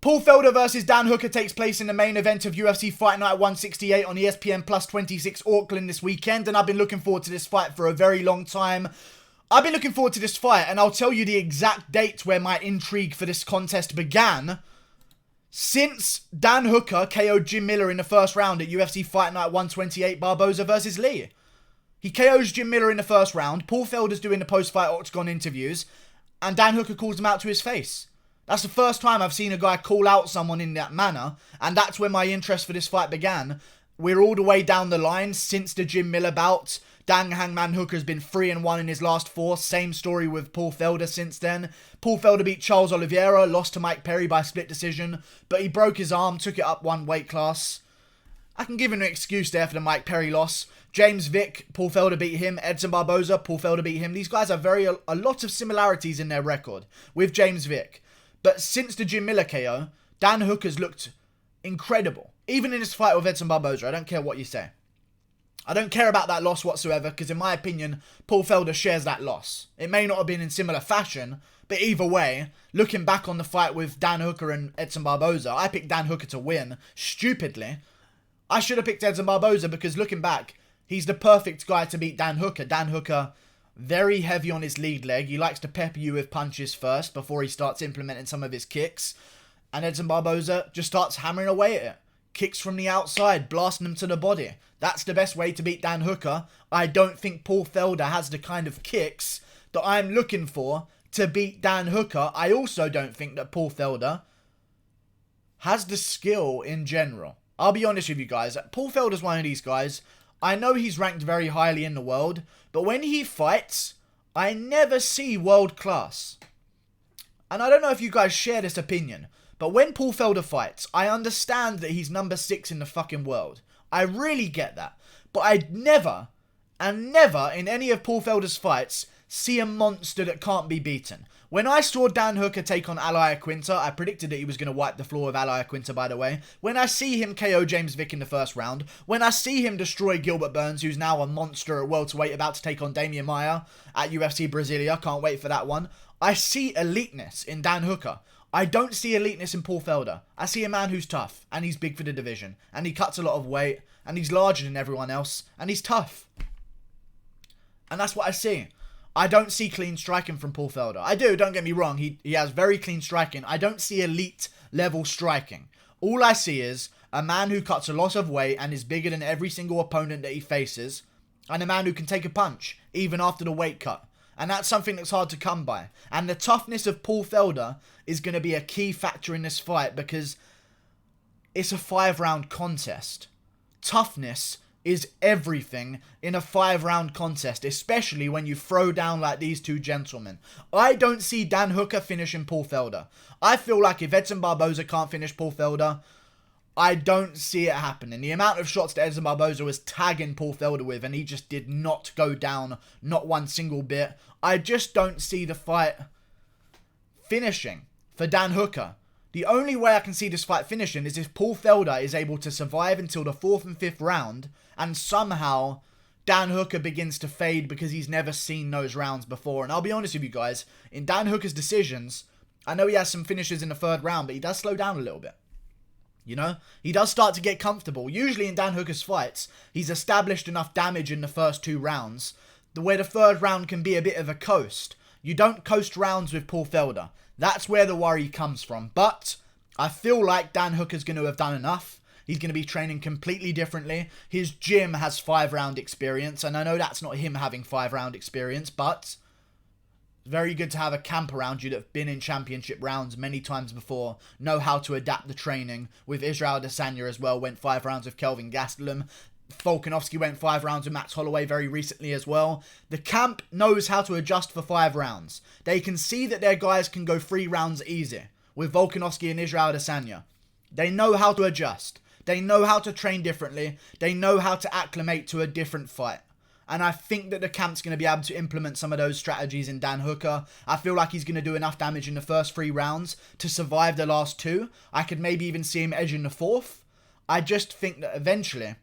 Paul Felder versus Dan Hooker takes place in the main event of UFC Fight Night 168 on ESPN Plus 26 Auckland this weekend, and I've been looking forward to this fight for a very long time. I've been looking forward to this fight, and I'll tell you the exact date where my intrigue for this contest began. Since Dan Hooker KO'd Jim Miller in the first round at UFC Fight Night 128 Barboza versus Lee. He KOs Jim Miller in the first round, Paul Felder's doing the post-fight Octagon interviews, and Dan Hooker calls him out to his face. That's the first time I've seen a guy call out someone in that manner, and that's when my interest for this fight began. We're all the way down the line since the Jim Miller bout. Dan Hangman Hooker's been 3-1 in his last 4. Same story with Paul Felder since then. Paul Felder beat Charles Oliveira, lost to Mike Perry by split decision, but he broke his arm, took it up one weight class. I can give him an excuse there for the Mike Perry loss. James Vick, Paul Felder beat him. Edson Barboza, Paul Felder beat him. These guys have a lot of similarities in their record with James Vick. But since the Jim Miller KO, Dan Hooker's looked incredible. Even in his fight with Edson Barboza, I don't care what you say. I don't care about that loss whatsoever, because in my opinion, Paul Felder shares that loss. It may not have been in similar fashion, but either way, looking back on the fight with Dan Hooker and Edson Barboza, I picked Dan Hooker to win, stupidly. I should have picked Edson Barboza because looking back, he's the perfect guy to beat Dan Hooker. Dan Hooker, very heavy on his lead leg. He likes to pepper you with punches first before he starts implementing some of his kicks. And Edson Barboza just starts hammering away at it. Kicks from the outside, blasting him to the body. That's the best way to beat Dan Hooker. I don't think Paul Felder has the kind of kicks that I'm looking for to beat Dan Hooker. I also don't think that Paul Felder has the skill in general. I'll be honest with you guys. Paul Felder's one of these guys. I know he's ranked very highly in the world, but when he fights, I never see world class. And I don't know if you guys share this opinion, but when Paul Felder fights, I understand that he's number 6 in the fucking world. I really get that. But I'd never, and never in any of Paul Felder's fights, see a monster that can't be beaten. When I saw Dan Hooker take on Al Iaquinta, I predicted that he was going to wipe the floor with Al Iaquinta, by the way. When I see him KO James Vick in the first round, when I see him destroy Gilbert Burns, who's now a monster at welterweight about to take on Damian Maia at UFC Brasilia, can't wait for that one, I see eliteness in Dan Hooker. I don't see eliteness in Paul Felder. I see a man who's tough, and he's big for the division, and he cuts a lot of weight, and he's larger than everyone else, and he's tough. And that's what I see. I don't see clean striking from Paul Felder. I do, don't get me wrong. He has very clean striking. I don't see elite level striking. All I see is a man who cuts a lot of weight and is bigger than every single opponent that he faces. And a man who can take a punch, even after the weight cut. And that's something that's hard to come by. And the toughness of Paul Felder is going to be a key factor in this fight because it's a 5-round contest. Toughness is everything in a 5-round contest, especially when you throw down like these two gentlemen. I don't see Dan Hooker finishing Paul Felder. I feel like if Edson Barboza can't finish Paul Felder, I don't see it happening. The amount of shots that Edson Barboza was tagging Paul Felder with, and he just did not go down, not one single bit. I just don't see the fight finishing for Dan Hooker. The only way I can see this fight finishing is if Paul Felder is able to survive until the 4th and 5th round, and somehow Dan Hooker begins to fade because he's never seen those rounds before. And I'll be honest with you guys, in Dan Hooker's decisions, I know he has some finishes in the 3rd round, but he does slow down a little bit. You know, he does start to get comfortable. Usually in Dan Hooker's fights, he's established enough damage in the first 2 rounds, where the 3rd round can be a bit of a coast. You don't coast rounds with Paul Felder. That's where the worry comes from. But I feel like Dan Hooker's going to have done enough. He's going to be training completely differently. His gym has 5-round experience, and I know that's not him having 5-round experience, but it's very good to have a camp around you that have been in championship rounds many times before, know how to adapt the training. With Israel Adesanya as well, went 5 rounds with Kelvin Gastelum. Volkanovski went 5 rounds with Max Holloway very recently as well. The camp knows how to adjust for 5 rounds. They can see that their guys can go 3 rounds easy with Volkanovski and Israel Adesanya. They know how to adjust. They know how to train differently. They know how to acclimate to a different fight. And I think that the camp's going to be able to implement some of those strategies in Dan Hooker. I feel like he's going to do enough damage in the first 3 rounds to survive the last 2. I could maybe even see him edging the 4th. I just think that eventually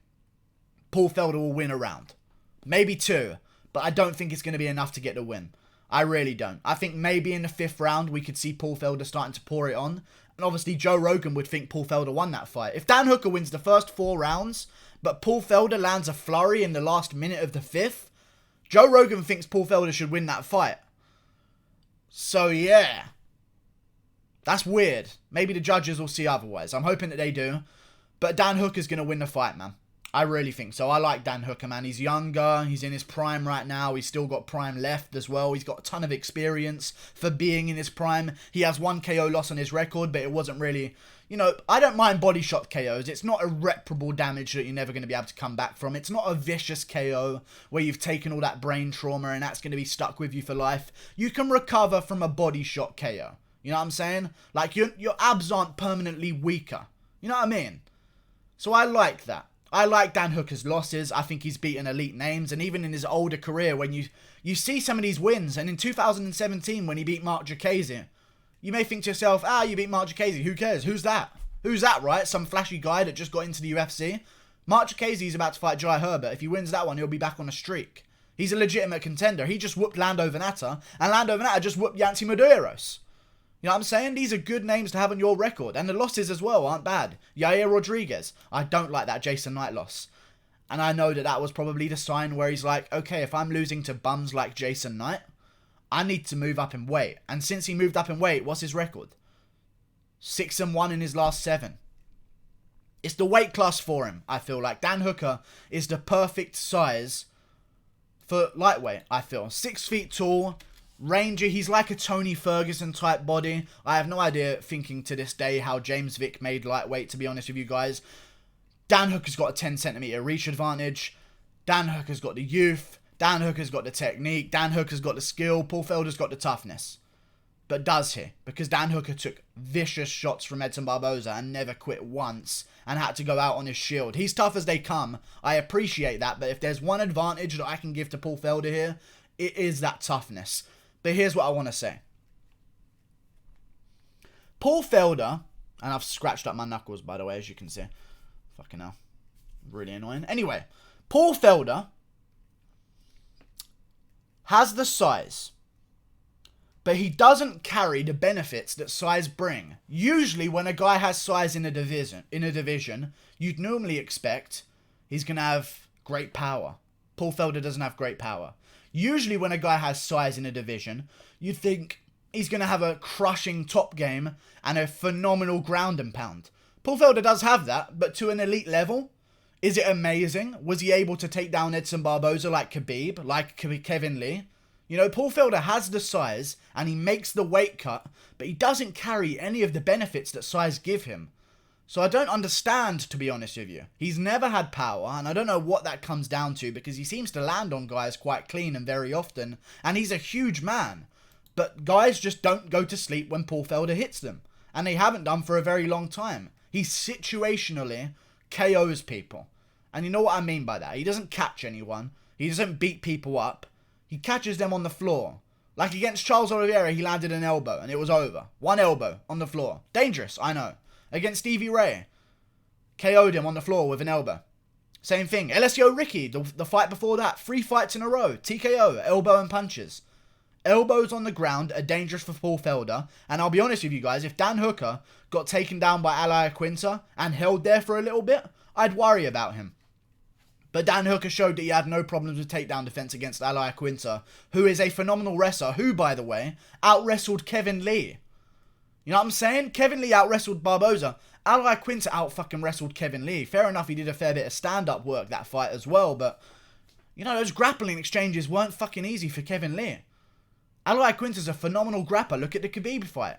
Paul Felder will win a round. Maybe 2. But I don't think it's going to be enough to get the win. I really don't. I think maybe in the 5th round we could see Paul Felder starting to pour it on. And obviously Joe Rogan would think Paul Felder won that fight. If Dan Hooker wins the first 4 rounds, but Paul Felder lands a flurry in the last minute of the 5th, Joe Rogan thinks Paul Felder should win that fight. So yeah, that's weird. Maybe the judges will see otherwise. I'm hoping that they do. But Dan Hooker's going to win the fight, man. I really think so. I like Dan Hooker, man. He's younger. He's in his prime right now. He's still got prime left as well. He's got a ton of experience for being in his prime. He has 1 KO loss on his record, but it wasn't really... You know, I don't mind body shot KOs. It's not irreparable damage that you're never going to be able to come back from. It's not a vicious KO where you've taken all that brain trauma and that's going to be stuck with you for life. You can recover from a body shot KO. You know what I'm saying? Like, your abs aren't permanently weaker. You know what I mean? So I like that. I like Dan Hooker's losses. I think he's beaten elite names. And even in his older career, when you see some of these wins, and in 2017 when he beat Mark Jacasey, you may think to yourself, you beat Mark Jacasey. Who cares? Who's that? Who's that, right? Some flashy guy that just got into the UFC? Mark Jacasey is about to fight Jai Herbert. If he wins that one, he'll be back on a streak. He's a legitimate contender. He just whooped Lando Venata, and Lando Venata just whooped Yancy Medeiros. You know what I'm saying? These are good names to have on your record. And the losses as well aren't bad. Yair Rodriguez. I don't like that Jason Knight loss. And I know that was probably the sign where he's like, okay, if I'm losing to bums like Jason Knight, I need to move up in weight. And since he moved up in weight, what's his record? 6-1 in his last 7. It's the weight class for him, I feel like. Dan Hooker is the perfect size for lightweight, I feel. 6 feet tall. Ranger, he's like a Tony Ferguson type body. I have no idea, thinking to this day, how James Vick made lightweight, to be honest with you guys. Dan Hooker's got a 10 centimeter reach advantage. Dan Hooker's got the youth. Dan Hooker's got the technique. Dan Hooker's got the skill. Paul Felder's got the toughness. But does he? Because Dan Hooker took vicious shots from Edson Barboza and never quit once and had to go out on his shield. He's tough as they come. I appreciate that. But if there's one advantage that I can give to Paul Felder here, it is that toughness. But here's what I want to say. Paul Felder, and I've scratched up my knuckles, by the way, as you can see. Fucking hell. Really annoying. Anyway, Paul Felder has the size, but he doesn't carry the benefits that size bring. Usually when a guy has size in a division, you'd normally expect he's going to have great power. Paul Felder doesn't have great power. Usually when a guy has size in a division, you'd think he's going to have a crushing top game and a phenomenal ground and pound. Paul Felder does have that, but to an elite level. Is it amazing? Was he able to take down Edson Barboza like Khabib, like Kevin Lee? You know, Paul Felder has the size and he makes the weight cut, but he doesn't carry any of the benefits that size give him. So I don't understand, to be honest with you. He's never had power, and I don't know what that comes down to, because he seems to land on guys quite clean and very often, and he's a huge man. But guys just don't go to sleep when Paul Felder hits them, and they haven't done for a very long time. He situationally KOs people. And you know what I mean by that. He doesn't catch anyone. He doesn't beat people up. He catches them on the floor. Like against Charles Oliveira, he landed an elbow, and it was over. 1 elbow on the floor. Dangerous, I know. Against Stevie Ray, KO'd him on the floor with an elbow. Same thing. LSO Ricky, the fight before that. 3 fights in a row. TKO, elbow and punches. Elbows on the ground are dangerous for Paul Felder. And I'll be honest with you guys, if Dan Hooker got taken down by Al Iaquinta and held there for a little bit, I'd worry about him. But Dan Hooker showed that he had no problems with takedown defense against Al Iaquinta, who is a phenomenal wrestler, who, by the way, out-wrestled Kevin Lee. You know what I'm saying? Kevin Lee out-wrestled Barboza. Al Iaquinta out-fucking-wrestled Kevin Lee. Fair enough, he did a fair bit of stand-up work that fight as well, but, you know, those grappling exchanges weren't fucking easy for Kevin Lee. Al Iaquinta's a phenomenal grappler. Look at the Khabib fight.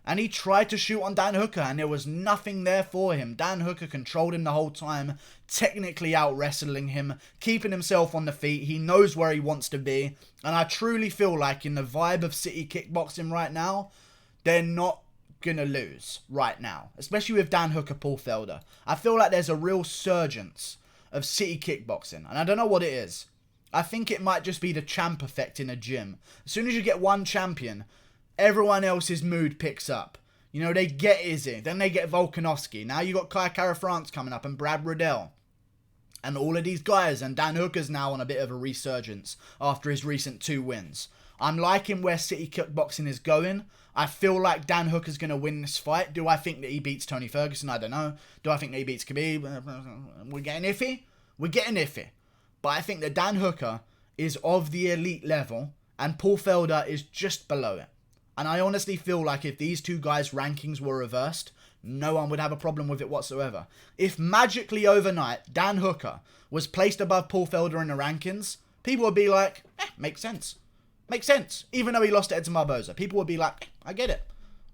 And he tried to shoot on Dan Hooker, and there was nothing there for him. Dan Hooker controlled him the whole time, technically out-wrestling him, keeping himself on the feet. He knows where he wants to be. And I truly feel like in the vibe of City Kickboxing right now, they're not gonna lose right now. Especially with Dan Hooker, Paul Felder. I feel like there's a real surgence of City Kickboxing. And I don't know what it is. I think it might just be the champ effect in a gym. As soon as you get one champion, everyone else's mood picks up. You know, they get Izzy, then they get Volkanovski. Now you got Kai Kara France coming up and Brad Riddell. And all of these guys, and Dan Hooker's now on a bit of a resurgence after his recent 2 wins. I'm liking where City Kickboxing is going. I feel like Dan Hooker's going to win this fight. Do I think that he beats Tony Ferguson? I don't know. Do I think that he beats Khabib? We're getting iffy. We're getting iffy. But I think that Dan Hooker is of the elite level and Paul Felder is just below it. And I honestly feel like if these two guys' rankings were reversed, no one would have a problem with it whatsoever. If magically overnight Dan Hooker was placed above Paul Felder in the rankings, people would be like, makes sense. Makes sense. Even though he lost it to Barboza, people would be like, I get it.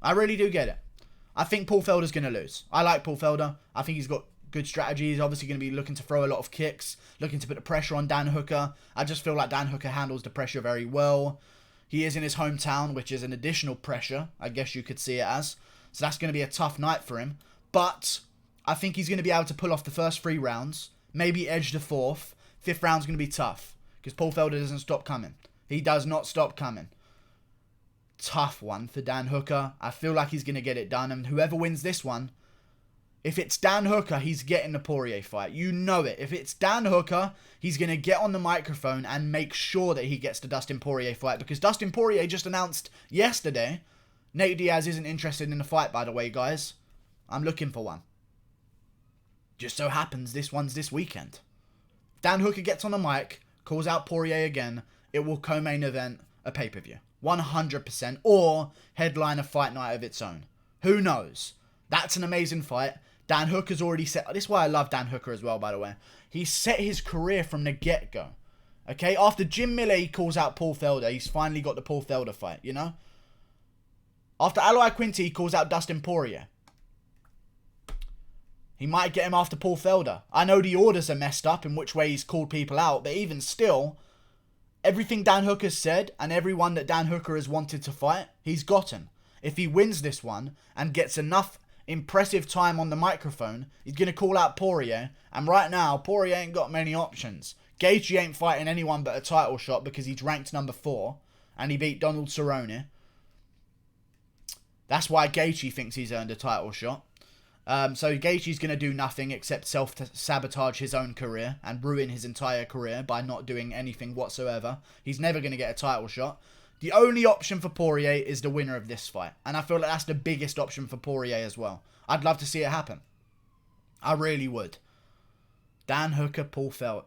I really do get it. I think Paul Felder's going to lose. I like Paul Felder. I think he's got good strategy. He's obviously going to be looking to throw a lot of kicks, looking to put the pressure on Dan Hooker. I just feel like Dan Hooker handles the pressure very well. He is in his hometown, which is an additional pressure, I guess you could see it as. So that's going to be a tough night for him. But I think he's going to be able to pull off the first 3 rounds, maybe edge the 4th. 5th round's going to be tough because Paul Felder doesn't stop coming. He does not stop coming. Tough one for Dan Hooker. I feel like he's going to get it done. And whoever wins this one, if it's Dan Hooker, he's getting the Poirier fight. You know it. If it's Dan Hooker, he's going to get on the microphone and make sure that he gets the Dustin Poirier fight. Because Dustin Poirier just announced yesterday, Nate Diaz isn't interested in the fight, by the way, guys. I'm looking for one. Just so happens this one's this weekend. Dan Hooker gets on the mic, calls out Poirier again, it will co-main event a pay-per-view. 100%. Or headline a fight night of its own. Who knows? That's an amazing fight. Dan Hooker's already set... This is why I love Dan Hooker as well, by the way. He set his career from the get-go. Okay? After Jim Miller, he calls out Paul Felder. He's finally got the Paul Felder fight, you know? After Aloy Quinty, he calls out Dustin Poirier. He might get him after Paul Felder. I know the orders are messed up in which way he's called people out, but even still, everything Dan Hooker's said and everyone that Dan Hooker has wanted to fight, he's gotten. If he wins this one and gets enough impressive time on the microphone, he's going to call out Poirier. And right now, Poirier ain't got many options. Gaethje ain't fighting anyone but a title shot because he's ranked number 4 and he beat Donald Cerrone. That's why Gaethje thinks he's earned a title shot. So Gaethje's going to do nothing except self-sabotage his own career and ruin his entire career by not doing anything whatsoever. He's never going to get a title shot. The only option for Poirier is the winner of this fight. And I feel like that's the biggest option for Poirier as well. I'd love to see it happen. I really would. Dan Hooker, Paul Felder.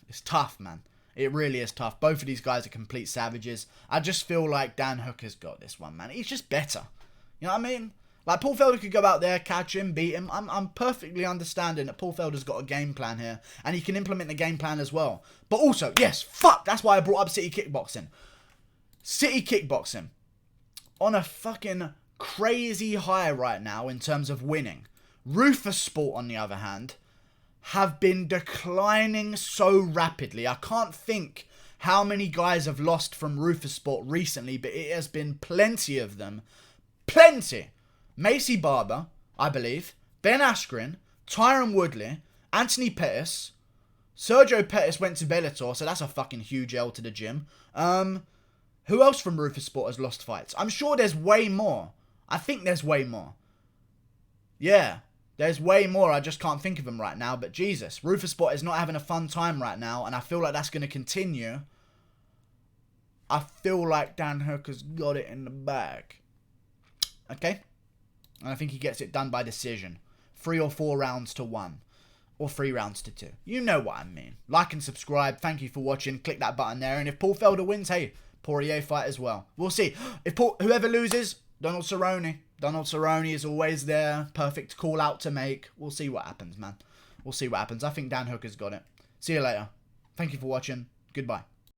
It's tough, man. It really is tough. Both of these guys are complete savages. I just feel like Dan Hooker's got this one, man. He's just better. You know what I mean? Like, Paul Felder could go out there, catch him, beat him. I'm perfectly understanding that Paul Felder's got a game plan here. And he can implement the game plan as well. But also, yes, fuck, that's why I brought up City Kickboxing. City Kickboxing. On a fucking crazy high right now in terms of winning. Rufus Sport, on the other hand, have been declining so rapidly. I can't think how many guys have lost from Rufus Sport recently, but it has been plenty of them. Plenty! Macy Barber, I believe, Ben Askren, Tyron Woodley, Anthony Pettis, Sergio Pettis went to Bellator, so that's a fucking huge L to the gym. Who else from Rufus Sport has lost fights? I'm sure there's way more. I think there's way more. Yeah, there's way more. I just can't think of them right now, but Jesus, Rufus Sport is not having a fun time right now, and I feel like that's going to continue. I feel like Dan Hooker's got it in the bag. Okay? And I think he gets it done by decision. 3 or 4 rounds to 1. Or 3 rounds to 2. You know what I mean. Like and subscribe. Thank you for watching. Click that button there. And if Paul Felder wins, hey, Poirier fight as well. We'll see. If whoever loses, Donald Cerrone. Donald Cerrone is always there. Perfect call out to make. We'll see what happens, man. We'll see what happens. I think Dan Hooker's got it. See you later. Thank you for watching. Goodbye.